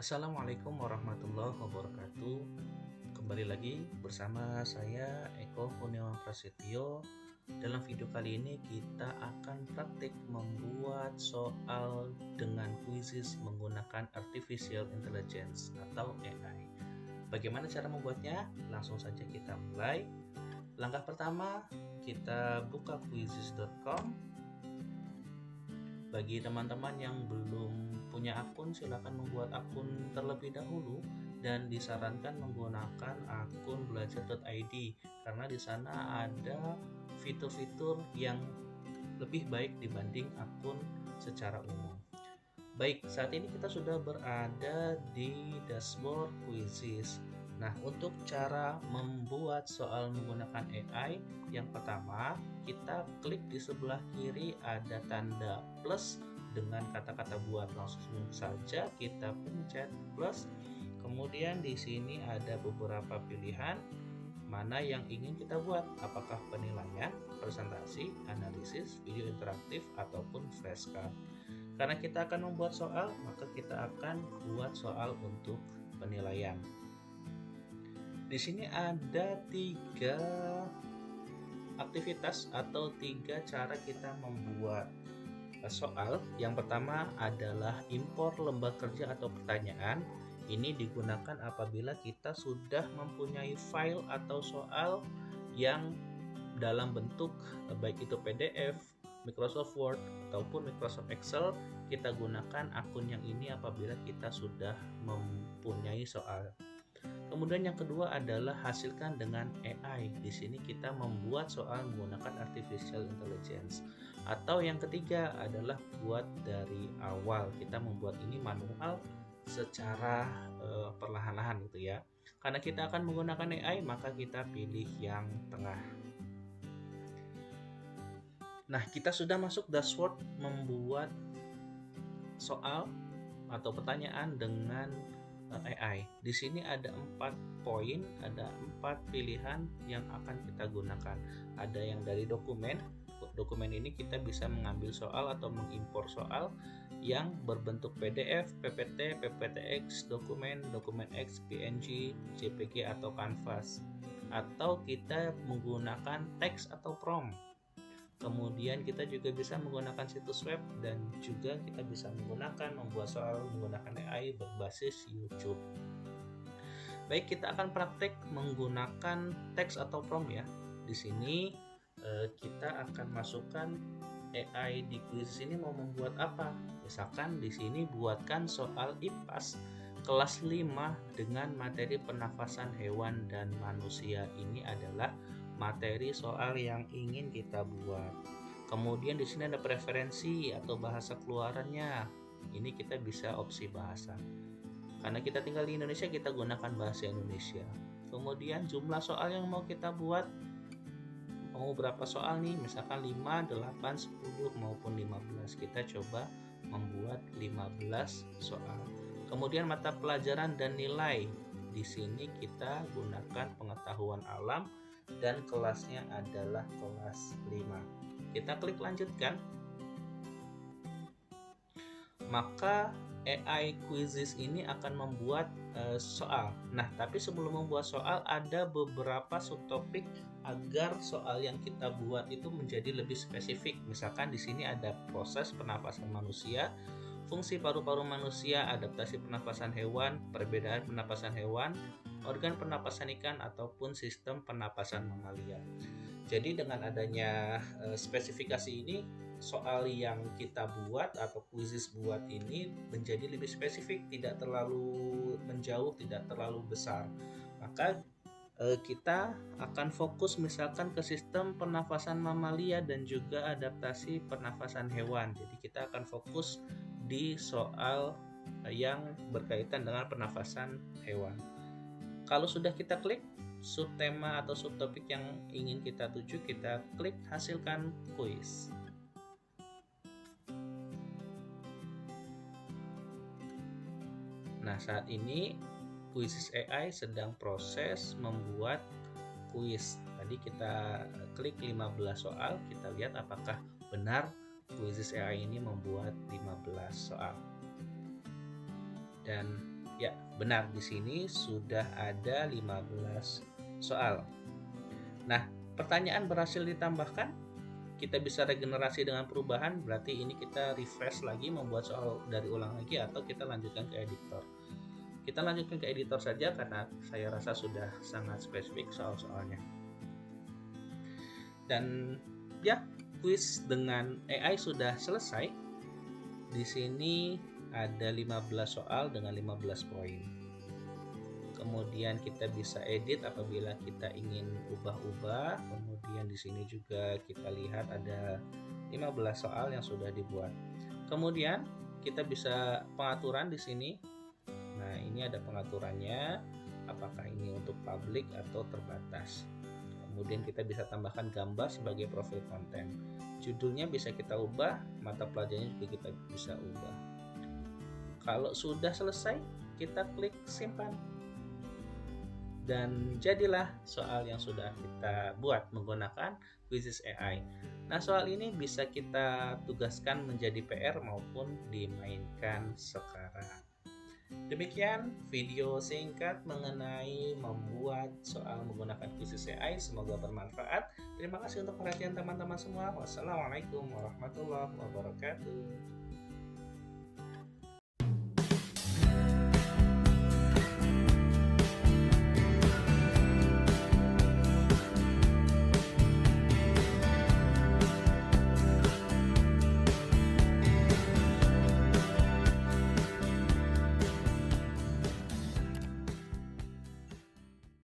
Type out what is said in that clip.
Assalamualaikum warahmatullahi wabarakatuh. Kembali lagi bersama saya Eko Kurniawan Prasetyo. Dalam video kali ini kita akan praktik membuat soal dengan quizzes menggunakan Artificial Intelligence atau AI. Bagaimana cara membuatnya? Langsung saja kita mulai. Langkah pertama, kita buka quizzes.com. Bagi teman-teman yang belum punya akun, silakan membuat akun terlebih dahulu dan disarankan menggunakan akun belajar.id karena di sana ada fitur-fitur yang lebih baik dibanding akun secara umum. Baik, saat ini kita sudah berada di dashboard quizzes. Nah, untuk cara membuat soal menggunakan AI, yang pertama kita klik di sebelah kiri ada tanda plus dengan kata-kata buat. Langsung saja kita pencet plus. Kemudian di sini ada beberapa pilihan mana yang ingin kita buat, apakah penilaian, presentasi, analisis, video interaktif, ataupun flashcard. Karena kita akan membuat soal, maka kita akan buat soal untuk penilaian. Di sini ada 3 aktivitas atau 3 cara kita membuat soal. Yang pertama adalah impor lembar kerja atau pertanyaan. Ini digunakan apabila kita sudah mempunyai file atau soal yang dalam bentuk baik itu PDF, Microsoft Word ataupun Microsoft Excel. Kita gunakan akun yang ini apabila kita sudah mempunyai soal. Kemudian yang kedua adalah hasilkan dengan AI. Di sini kita membuat soal menggunakan Artificial Intelligence. Atau yang ketiga adalah buat dari awal. Kita membuat ini manual secara perlahan-lahan gitu ya. Karena kita akan menggunakan AI, maka kita pilih yang tengah. Nah, kita sudah masuk dashboard membuat soal atau pertanyaan dengan AI. Di sini ada 4 poin, ada 4 pilihan yang akan kita gunakan. Ada yang dari dokumen. Dokumen ini kita bisa mengambil soal atau mengimpor soal yang berbentuk PDF, PPT, PPTX, dokumen X, PNG, JPG atau Canvas. Atau kita menggunakan teks atau prompt. Kemudian kita juga bisa menggunakan situs web dan juga kita bisa membuat soal menggunakan AI berbasis YouTube. Baik, kita akan praktek menggunakan teks atau prompt ya. Di sini kita akan masukkan AI di quiz ini mau membuat apa? Misalkan di sini buatkan soal IPAS kelas 5 dengan materi pernafasan hewan dan manusia. Ini adalah materi soal yang ingin kita buat. Kemudian di sini ada preferensi atau bahasa keluarannya. Ini kita bisa opsi bahasa. Karena kita tinggal di Indonesia, kita gunakan bahasa Indonesia. Kemudian jumlah soal yang mau kita buat, mau berapa soal nih? Misalkan 5, 8, 10 maupun 15. Kita coba membuat 15 soal. Kemudian mata pelajaran dan nilai. Di sini kita gunakan pengetahuan alam dan kelasnya adalah kelas 5. Kita klik lanjutkan. Maka AI quizzes ini akan membuat soal. Nah, tapi sebelum membuat soal ada beberapa subtopik agar soal yang kita buat itu menjadi lebih spesifik. Misalkan di sini ada proses pernapasan manusia, fungsi paru-paru manusia, adaptasi pernapasan hewan, perbedaan pernapasan hewan, organ pernapasan ikan ataupun sistem pernapasan mamalia. Jadi dengan adanya spesifikasi ini, soal yang kita buat atau quizzes buat ini menjadi lebih spesifik, tidak terlalu menjauh, tidak terlalu besar. Maka kita akan fokus misalkan ke sistem pernafasan mamalia dan juga adaptasi pernafasan hewan. Jadi kita akan fokus di soal yang berkaitan dengan pernafasan hewan. Kalau sudah kita klik subtema atau subtopik yang ingin kita tuju, kita klik hasilkan kuis. Nah, saat ini Quizzes AI sedang proses membuat kuis. Tadi kita klik 15 soal, kita lihat apakah benar Quizzes AI ini membuat 15 soal. Dan Ya, benar, di sini sudah ada 15 soal. Nah, pertanyaan berhasil ditambahkan, kita bisa regenerasi dengan perubahan, berarti ini kita refresh lagi, membuat soal dari ulang lagi, atau kita lanjutkan ke editor. Kita lanjutkan ke editor saja karena saya rasa sudah sangat spesifik soal-soalnya. Dan ya, kuis dengan AI sudah selesai. Di sini ada 15 soal dengan 15 poin. Kemudian kita bisa edit apabila kita ingin ubah-ubah. Kemudian di sini juga kita lihat ada 15 soal yang sudah dibuat. Kemudian kita bisa pengaturan di sini. Nah, ini ada pengaturannya, apakah ini untuk publik atau terbatas. Kemudian kita bisa tambahkan gambar sebagai profil konten. Judulnya bisa kita ubah, mata pelajarannya juga kita bisa ubah. Kalau sudah selesai, kita klik simpan. Dan jadilah soal yang sudah kita buat menggunakan Quizzes AI. Nah, soal ini bisa kita tugaskan menjadi PR maupun dimainkan sekarang. Demikian video singkat mengenai membuat soal menggunakan Quizzes AI. Semoga bermanfaat. Terima kasih untuk perhatian teman-teman semua. Wassalamualaikum warahmatullahi wabarakatuh.